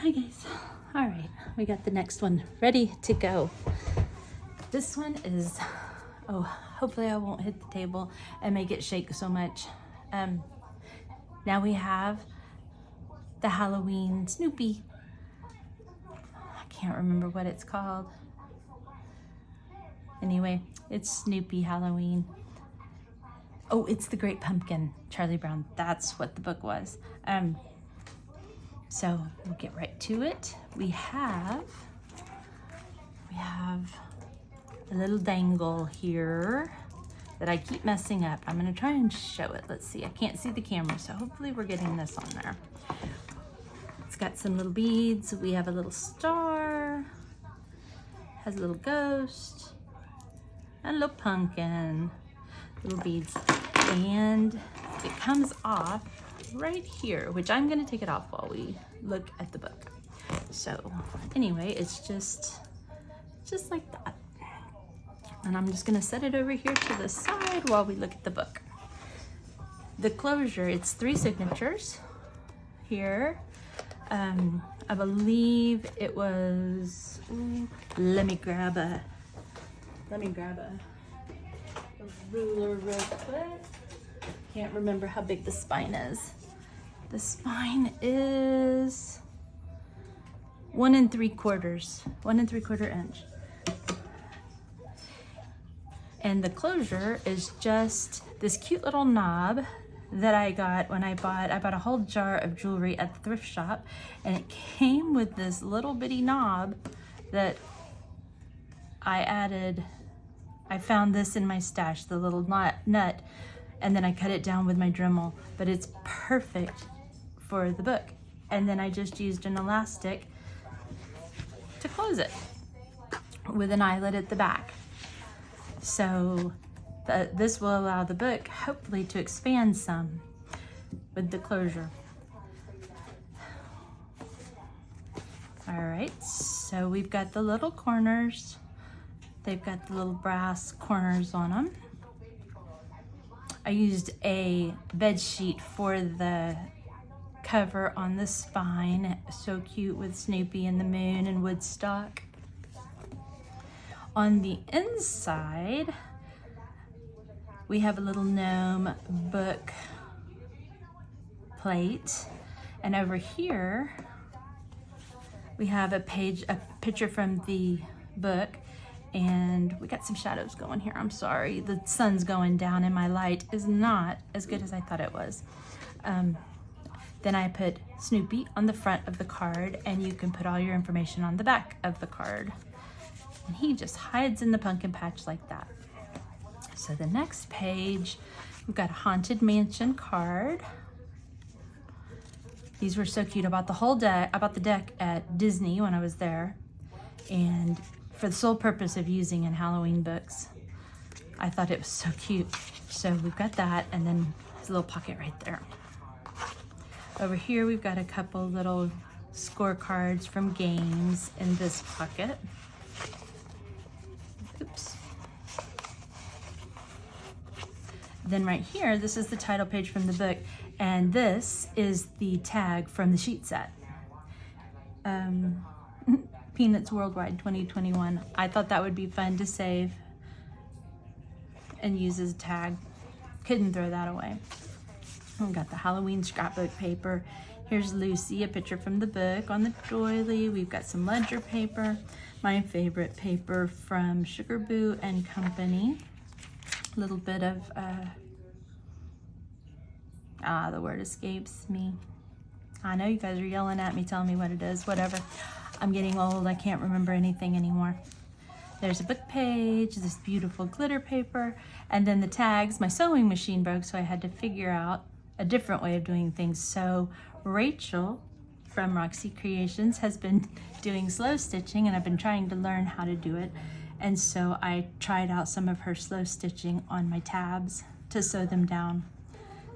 Hi guys. All right, we got the next one ready to go. This one is, oh, hopefully I won't hit the table and make it shake so much. Now we have the Halloween Snoopy. I can't remember what it's called. Anyway, it's Snoopy Halloween. Oh, it's the Great Pumpkin, Charlie Brown. That's what the book was. So we'll get right to it. We have a little dangle here that I keep messing up. I'm gonna try and show it. Let's see, I can't see the camera, so hopefully we're getting this on there. It's got some little beads. We have a little star, has a little ghost, and a little pumpkin, little beads. And it comes off right here, which I'm gonna take it off while we look at the book. So anyway, it's just like that. And I'm just gonna set it over here to the side while we look at the book. The closure, it's 3 signatures here. I believe it was, let me grab a ruler real quick. Can't remember how big the spine is. The spine is 1 3/4 inch. And the closure is just this cute little knob that I got when I bought a whole jar of jewelry at the thrift shop, and it came with this little bitty knob that I added. I found this in my stash, the little nut, and then I cut it down with my Dremel, but it's perfect for the book. And then I just used an elastic to close it with an eyelet at the back. So this will allow the book hopefully to expand some with the closure. All right, so we've got the little corners. They've got the little brass corners on them. I used a bed sheet for the cover on the spine. So cute with Snoopy and the moon and Woodstock. On the inside, we have a little gnome book plate. And over here, we have a picture from the book. And we got some shadows going here. I'm sorry, the sun's going down and my light is not as good as I thought it was. Then I put Snoopy on the front of the card, and you can put all your information on the back of the card. And he just hides in the pumpkin patch like that. So the next page, we've got a Haunted Mansion card. These were so cute. I bought the deck at Disney when I was there, and for the sole purpose of using in Halloween books. I thought it was so cute. So we've got that, and then there's a little pocket right there. Over here, we've got a couple little scorecards from games in this pocket. Oops. Then right here, this is the title page from the book, and this is the tag from the sheet set. Peanuts Worldwide 2021. I thought that would be fun to save and use as a tag. Couldn't throw that away. We've got the Halloween scrapbook paper. Here's Lucy, a picture from the book on the doily. We've got some ledger paper, my favorite paper from Sugar Boo and Company. A little bit of, the word escapes me. I know you guys are yelling at me, telling me what it is, whatever. I'm getting old, I can't remember anything anymore. There's a book page, this beautiful glitter paper, and then the tags. My sewing machine broke, so I had to figure out a different way of doing things. So Rachel from Roxy Creations has been doing slow stitching, and I've been trying to learn how to do it. And so I tried out some of her slow stitching on my tabs to sew them down.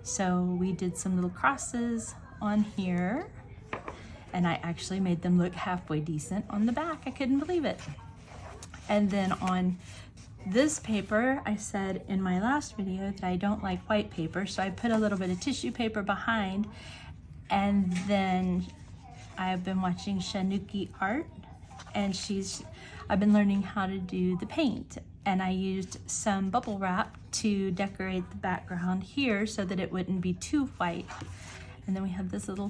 So we did some little crosses on here, and I actually made them look halfway decent on the back. I couldn't believe it. And then on this paper, I said in my last video that I don't like white paper, so I put a little bit of tissue paper behind, and then I've been watching Shanuki Art, and I've been learning how to do the paint, and I used some bubble wrap to decorate the background here so that it wouldn't be too white. And then we have this little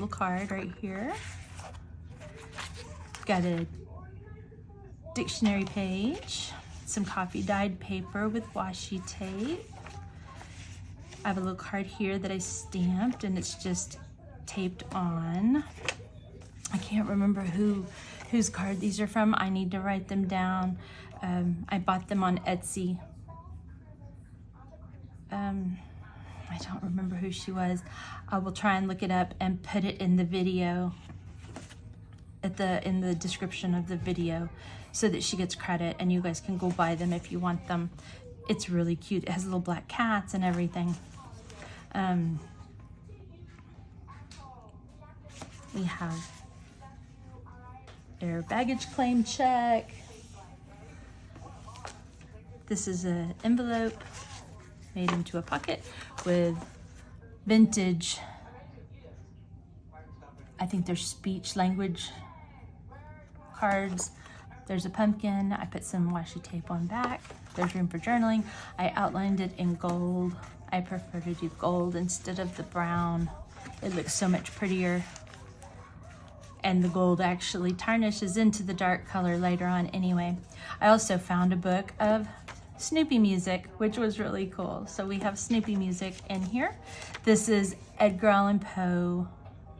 card right here. Got a dictionary page, some coffee dyed paper with washi tape. I have a little card here that I stamped, and it's just taped on. I can't remember whose card these are from. I need to write them down. I bought them on Etsy. I don't remember who she was. I will try and look it up and put it in the video, in the description of the video, so that she gets credit and you guys can go buy them if you want them. It's really cute. It has little black cats and everything. We have air baggage claim check. This is an envelope made into a pocket with vintage, I think they're speech language cards. There's a pumpkin. I put some washi tape on back. There's room for journaling. I outlined it in gold. I prefer to do gold instead of the brown. It looks so much prettier. And the gold actually tarnishes into the dark color later on anyway. I also found a book of Snoopy music, which was really cool. So we have Snoopy music in here. This is Edgar Allan Poe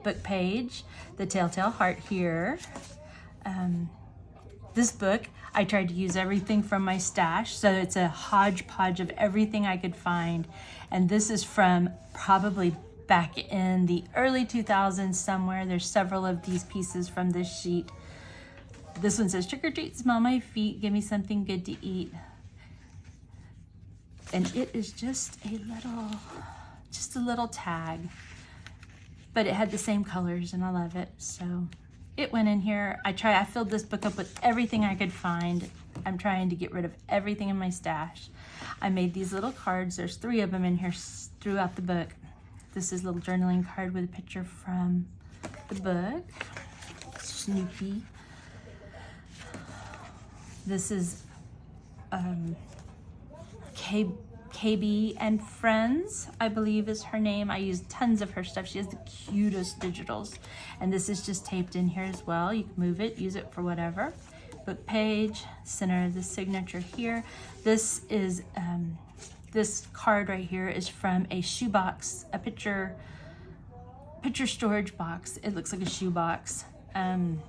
book page, the Telltale Heart here. This book, I tried to use everything from my stash, so it's a hodgepodge of everything I could find. And this is from probably back in the early 2000s somewhere. There's several of these pieces from this sheet. This one says, "Trick or treat, smell my feet, give me something good to eat." And it is just a little tag, but it had the same colors and I love it. So it went in here. I filled this book up with everything I could find. I'm trying to get rid of everything in my stash. I made these little cards. There's 3 of them in here throughout the book. This is a little journaling card with a picture from the book, Snoopy. This is KB and Friends, I believe is her name. I used tons of her stuff. She has the cutest digitals. And this is just taped in here as well. You can move it, use it for whatever. Book page, center of the signature here. This is, this card right here is from a shoebox, a picture storage box. It looks like a shoebox. And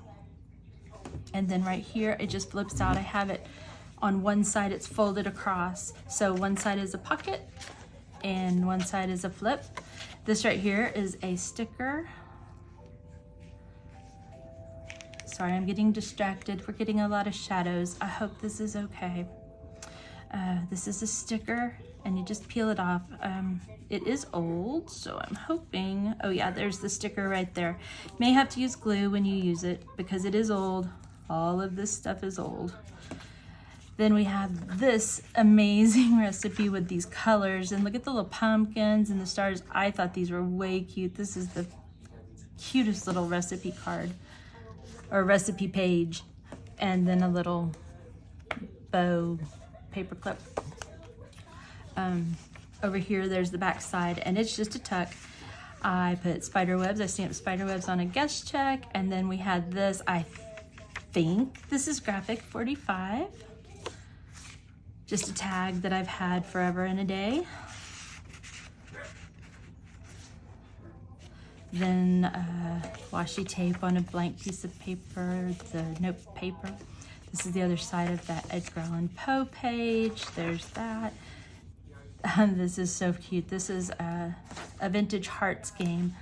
then right here, it just flips out. I have it on one side, it's folded across. So one side is a pocket and one side is a flip. This right here is a sticker. Sorry, I'm getting distracted. We're getting a lot of shadows. I hope this is okay. This is a sticker and you just peel it off. It is old, so I'm hoping, oh yeah, there's the sticker right there. You may have to use glue when you use it because it is old. All of this stuff is old. Then we have this amazing recipe with these colors, and look at the little pumpkins and the stars. I thought these were way cute. This is the cutest little recipe card or recipe page, and then a little bow paper clip. Over here, there's the back side, and it's just a tuck. I put spider webs. I stamped spider webs on a guest check, and then we had this. I think this is graphic 45. Just a tag that I've had forever and a day. Then washi tape on a blank piece of paper, the note paper. This is the other side of that Edgar Allan Poe page. There's that. This is so cute. This is a vintage hearts game,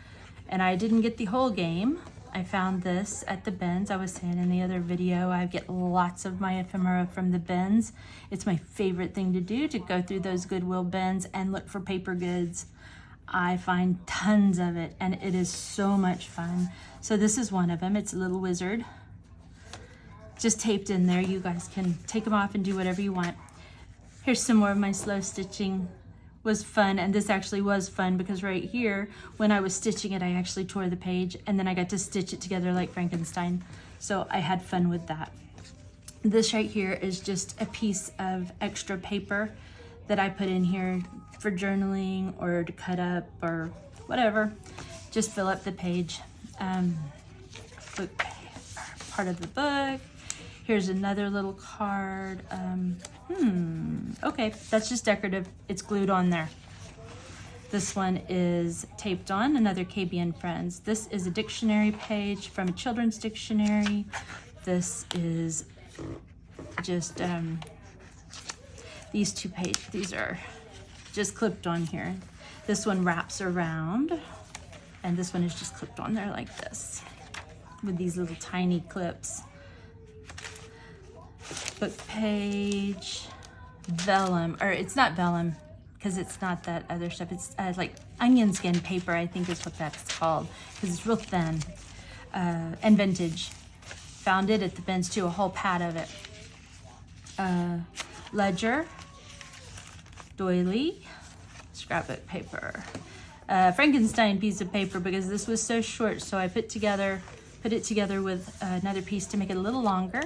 and I didn't get the whole game. I found this at the bins. I was saying in the other video, I get lots of my ephemera from the bins. It's my favorite thing to do, to go through those Goodwill bins and look for paper goods. I find tons of it, and it is so much fun. So this is one of them. It's a little wizard. Just taped in there. You guys can take them off and do whatever you want. Here's some more of my slow stitching was fun, and this actually was fun because right here, when I was stitching it, I actually tore the page, and then I got to stitch it together like Frankenstein. So I had fun with that. This right here is just a piece of extra paper that I put in here for journaling or to cut up or whatever. Just fill up the page. Book part of the book. Here's another little card. Okay, that's just decorative. It's glued on there. This one is taped on, another KB and Friends. This is a dictionary page from a children's dictionary. This is just these two pages. These are just clipped on here. This one wraps around, and this one is just clipped on there like this with these little tiny clips. Book page, vellum, or it's not vellum because it's not that other stuff. It's like onion skin paper, I think is what that's called, because it's real thin. And vintage. Found it at the bins too, a whole pad of it. Ledger, doily, scrapbook paper. Frankenstein piece of paper because this was so short, so I put it together with another piece to make it a little longer.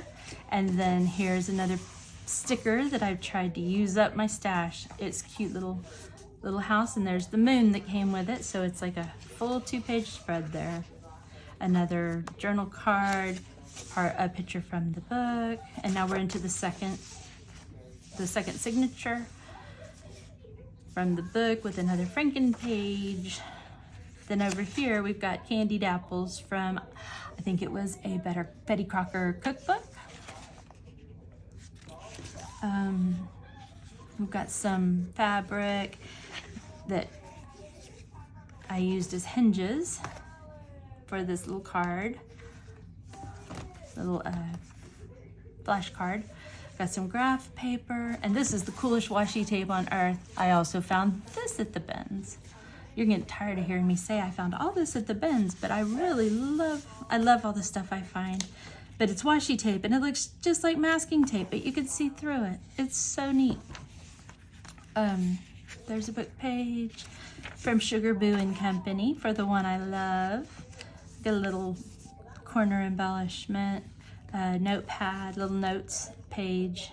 And then here's another sticker that I've tried to use up my stash. It's cute little house, and there's the moon that came with it, so it's like a full 2-page spread there. Another journal card, a picture from the book, and now we're into the second signature from the book with another Franken page. Then over here we've got candied apples from, I think it was a Betty Crocker cookbook. We've got some fabric that I used as hinges for this little card, little flash card. Got some graph paper, and this is the coolest washi tape on earth. I also found this at the bins. You're getting tired of hearing me say I found all this at the bins, but I love all the stuff I find. But it's washi tape, and it looks just like masking tape, but you can see through it. It's so neat. There's a book page from Sugar Boo and Company for the one I love. Got a little corner embellishment, notepad, little notes page.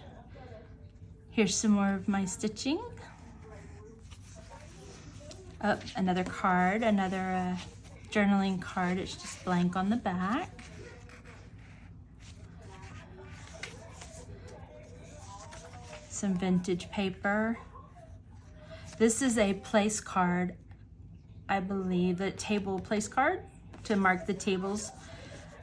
Here's some more of my stitching. Another card, another journaling card. It's just blank on the back. Some vintage paper. This is a place card, I believe, a table place card to mark the tables.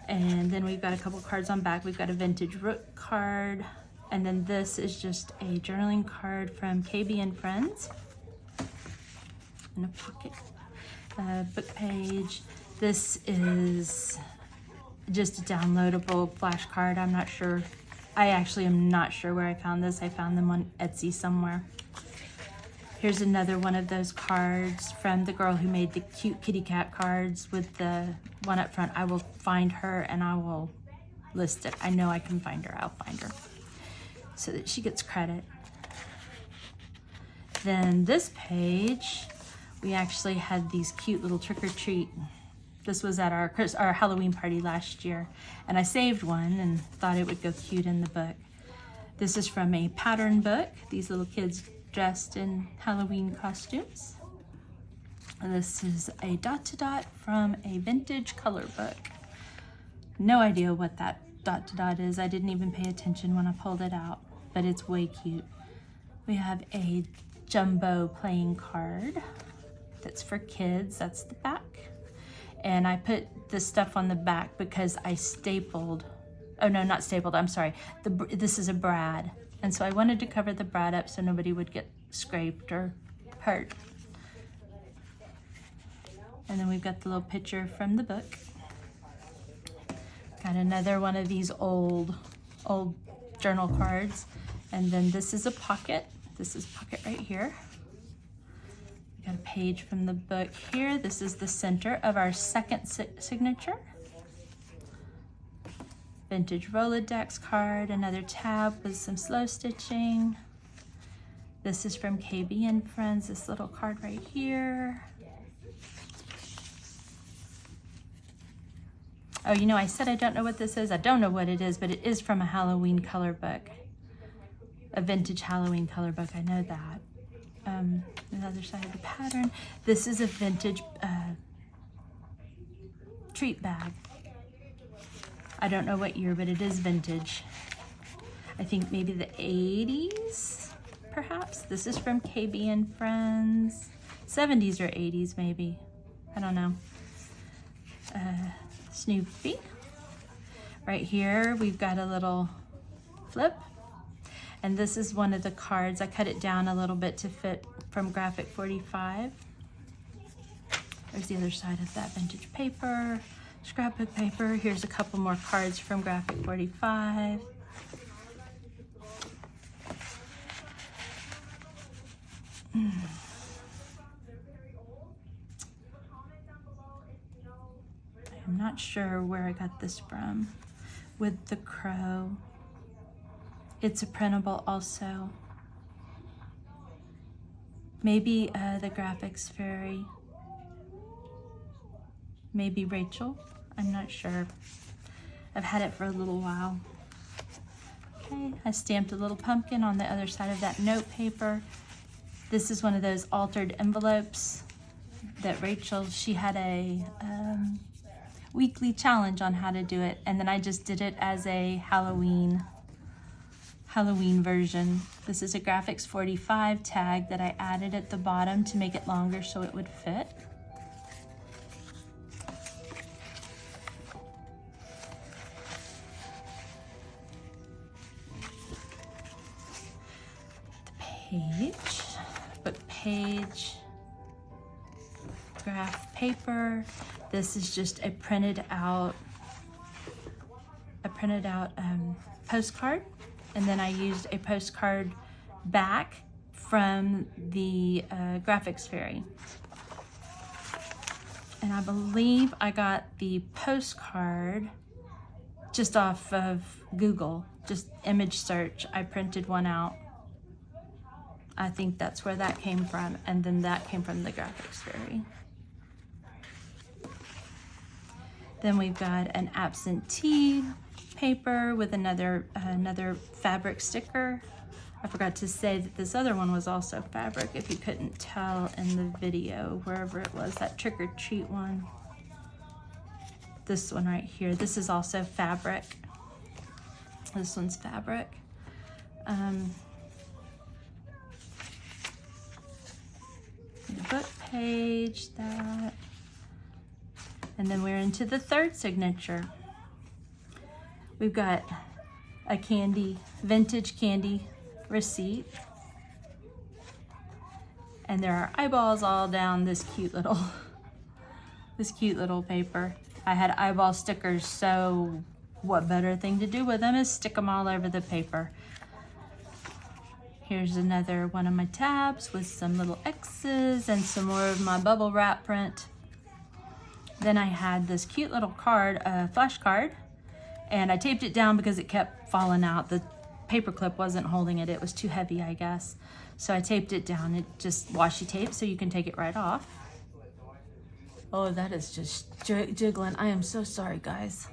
And then we've got a couple cards on back. We've got a vintage rook card. And then this is just a journaling card from KB and Friends. In a pocket. Book page. This is just a downloadable flash card. I'm not sure. I actually am not sure where I found this. I found them on Etsy somewhere. Here's another one of those cards from the girl who made the cute kitty cat cards with the one up front. I will find her and I will list it. I know I can find her. I'll find her so that she gets credit. Then this page, we actually had these cute little trick-or-treat. This was at our Halloween party last year, and I saved one and thought it would go cute in the book. This is from a pattern book. These little kids dressed in Halloween costumes. And this is a dot-to-dot from a vintage color book. No idea what that dot-to-dot is. I didn't even pay attention when I pulled it out, but it's way cute. We have a jumbo playing card that's for kids. That's the back. And I put this stuff on the back because I stapled, oh no, not stapled, I'm sorry. This is a brad. And so I wanted to cover the brad up so nobody would get scraped or hurt. And then we've got the little picture from the book. Got another one of these old journal cards. And then this is a pocket. This is pocket right here. Got a page from the book here. This is the center of our second signature. Vintage Rolodex card, another tab with some slow stitching. This is from KB and Friends, this little card right here. Oh, you know, I said I don't know what this is. I don't know what it is, but it is from a Halloween color book. A vintage Halloween color book, I know that. The other side of the pattern. This is a vintage treat bag. I don't know what year, but it is vintage. I think maybe the 80s, perhaps. This is from KB and Friends. 70s or 80s, maybe. I don't know. Snoopy. Right here, we've got a little flip. And this is one of the cards. I cut it down a little bit to fit from Graphic 45. There's the other side of that vintage paper, scrapbook paper. Here's a couple more cards from Graphic 45. I'm not sure where I got this from. With the crow. It's a printable also. Maybe the graphics fairy. Maybe Rachel. I'm not sure. I've had it for a little while. Okay, I stamped a little pumpkin on the other side of that note paper. This is one of those altered envelopes that Rachel, she had a weekly challenge on how to do it, and then I just did it as a Halloween version. This is a Graphics 45 tag that I added at the bottom to make it longer so it would fit. Book page, graph paper. This is just a printed out postcard, and then I used a postcard back from the graphics fairy. And I believe I got the postcard just off of Google, just image search. I printed one out. I think that's where that came from, and then that came from the graphics fairy. Then we've got an absentee paper with another fabric sticker. I forgot to say that this other one was also fabric, if you couldn't tell in the video, wherever it was, that trick or treat one. This one right here, this is also fabric. This one's fabric. The book page, that. And then we're into the third signature. We've got a vintage candy receipt. And there are eyeballs all down this cute little paper. I had eyeball stickers, so what better thing to do with them is stick them all over the paper. Here's another one of my tabs with some little X's and some more of my bubble wrap print. Then I had this cute little card, a flash card, and I taped it down because it kept falling out. The paper clip wasn't holding it. It was too heavy, I guess. So I taped it down. It just washi tape so you can take it right off. Oh, that is just jiggling. I am so sorry, guys.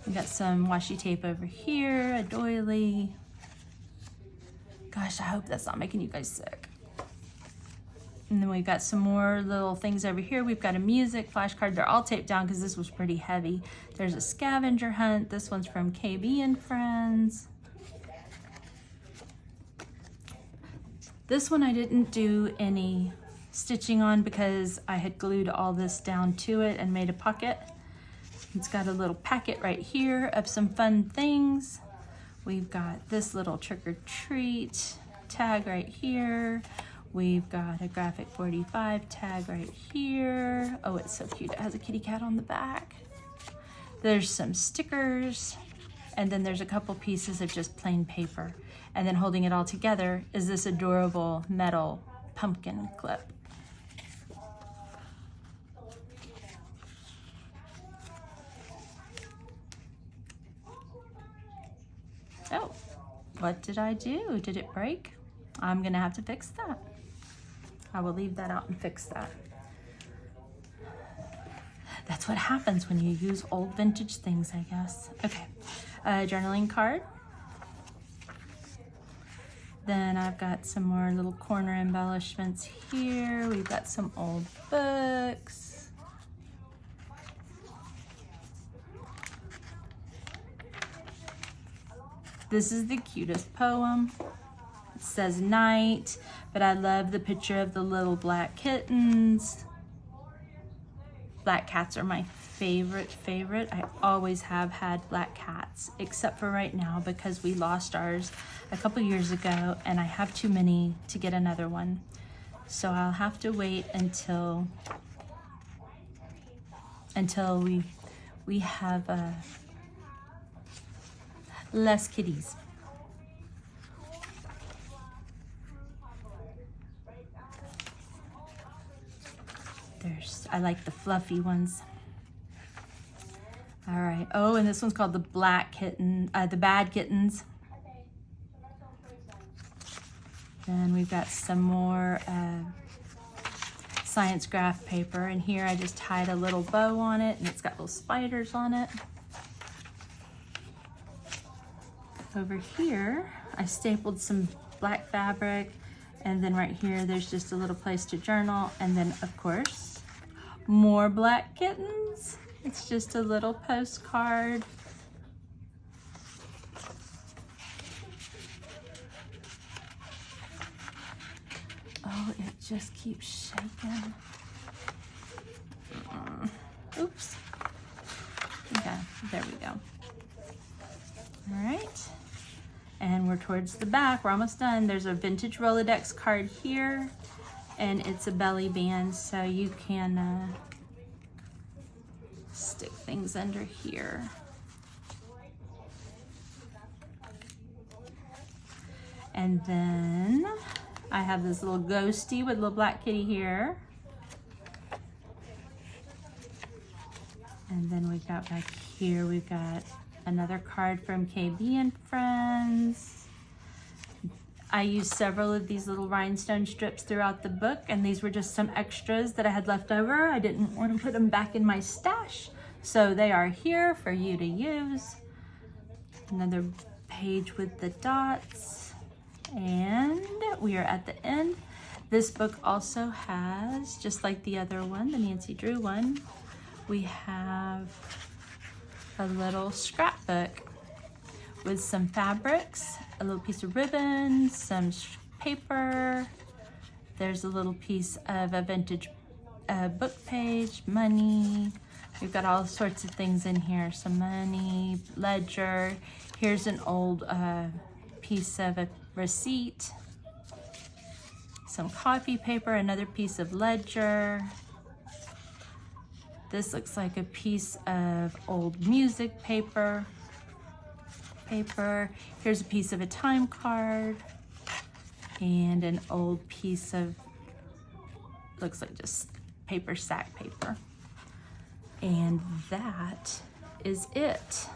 We got some washi tape over here, a doily. Gosh, I hope that's not making you guys sick. And then we've got some more little things over here. We've got a music flashcard. They're all taped down because this was pretty heavy. There's a scavenger hunt. This one's from KB and Friends. This one I didn't do any stitching on because I had glued all this down to it and made a pocket. It's got a little packet right here of some fun things. We've got this little trick or treat tag right here. We've got a Graphic 45 tag right here. Oh, it's so cute. It has a kitty cat on the back. There's some stickers, and then there's a couple pieces of just plain paper. And then holding it all together is this adorable metal pumpkin clip. Oh, what did I do? Did it break? I'm gonna have to fix that. I will leave that out and fix that. That's what happens when you use old vintage things, I guess. Okay, journaling card. Then I've got some more little corner embellishments here. We've got some old books. This is the cutest poem. It says night, but I love the picture of the little black kittens. Black cats are my favorite. I always have had black cats, except for right now because we lost ours a couple years ago and I have too many to get another one. So I'll have to wait until we have less kitties. I like the fluffy ones. All right. Oh, and this one's called the black kitten, the bad kittens. Then we've got some more science graph paper, and here I just tied a little bow on it, and it's got little spiders on it. Over here, I stapled some black fabric, and then right here, there's just a little place to journal, and then of course, more black kittens. It's just a little postcard. Oh, it just keeps shaking. Oops. Okay, there we go. All right. And we're towards the back. We're almost done. There's a vintage Rolodex card here, and it's a belly band, so you can stick things under here. And then I have this little ghosty with a little black kitty here. And then we've got back here, we've got another card from KB and Friends. I used several of these little rhinestone strips throughout the book, and these were just some extras that I had left over. I didn't want to put them back in my stash, so they are here for you to use. Another page with the dots, and we are at the end. This book also has, just like the other one, the Nancy Drew one, we have a little scrapbook with some fabrics, a little piece of ribbon, some paper. There's a little piece of a vintage book page, money. We've got all sorts of things in here. Some money, ledger. Here's an old piece of a receipt. Some coffee paper, another piece of ledger. This looks like a piece of old music paper. Here's a piece of a time card and an old piece of, looks like just paper, sack paper. And that is it.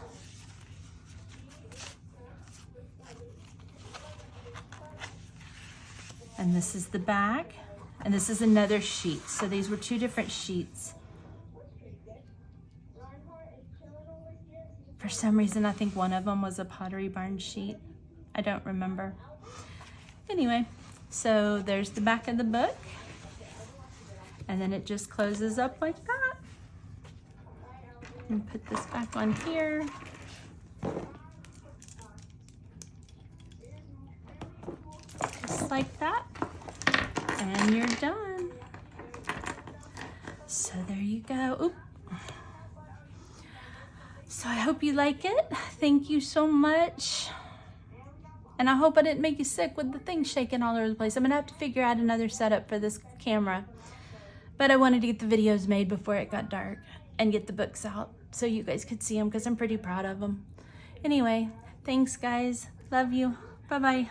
And this is the back, and this is another sheet. So these were two different sheets. For some reason, I think one of them was a Pottery Barn sheet. I don't remember. Anyway, so there's the back of the book. And then it just closes up like that. And put this back on here. Just like that. And you're done. So there you go. Oop. So I hope you like it. Thank you so much. And I hope I didn't make you sick with the thing shaking all over the place. I'm gonna have to figure out another setup for this camera. But I wanted to get the videos made before it got dark and get the books out so you guys could see them because I'm pretty proud of them. Anyway, thanks guys. Love you. Bye-bye.